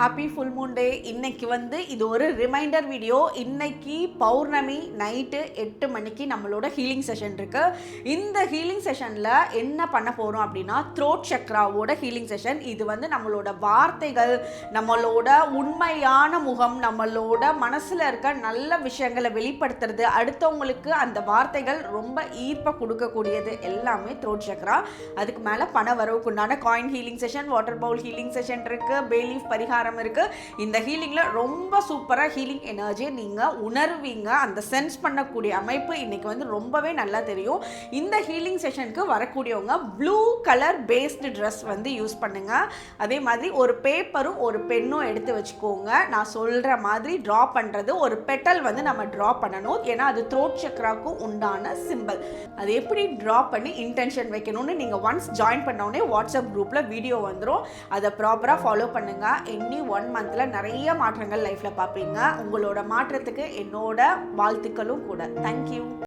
Happy full moon day. இன்னைக்கு இது ஒரு ரிமைண்டர் வீடியோ. இன்னைக்கு பௌர்ணமி நைட்டு 8 மணிக்கு நம்மளோட ஹீலிங் செஷன் இருக்கு. இந்த ஹீலிங் செஷனில் என்ன பண்ண போகிறோம் அப்படின்னா த்ரோட் சக்ராவோட ஹீலிங் செஷன். இது நம்மளோட வார்த்தைகள், நம்மளோட உண்மையான முகம், நம்மளோட மனசில் இருக்க நல்ல விஷயங்களை வெளிப்படுத்துறது, அடுத்தவங்களுக்கு அந்த வார்த்தைகள் ரொம்ப ஈர்ப்பை கொடுக்கக்கூடியது எல்லாமே த்ரோட் சக்ரா. அதுக்கு மேலே பண வரவுக்குண்டான coin healing session, water bowl healing session இருக்குது, பேலீஃப் பரிகாரம் இருக்கு. இந்த ஹீலிங்ல ரொம்ப சூப்பரா ஹீலிங் எனர்ஜி நீங்க உணர்வீங்க. அந்த சென்ஸ் பண்ணக்கூடிய அமைப்பு இன்னைக்கு ரொம்பவே நல்லா தெரியும். இந்த ஹீலிங் செஷனுக்கு வரக்கூடியவங்க blue colour based dress use பண்ணுங்க. அதே மாதிரி ஒரு பேப்பரும் ஒரு பென்னும் எடுத்து வச்சுக்கோங்க. நான் சொல்ற மாதிரி டிரா பண்றது ஒரு பெட்டல் நம்ம டிரா பண்ணணும். ஏன்னா அது த்ரோட் சக்ராக்கு உண்டான சிம்பிள். அது எப்படி டிரா பண்ணி இன்டென்ஷன் வைக்கணும்னு நீங்க ஒன்ஸ் ஜாயின் பண்ண உடனே வாட்ஸ்அப் குரூப்ல வீடியோ வந்துடும். அதை ப்ராப்பரா ஃபாலோ பண்ணுங்க. 1 மந்த்ல நிறைய மாற்றங்கள் லைஃப்ல பார்ப்பீங்க. உங்களோட மாற்றத்துக்கு என்னோட வாழ்த்துக்களும் கூட. தேங்க்யூ.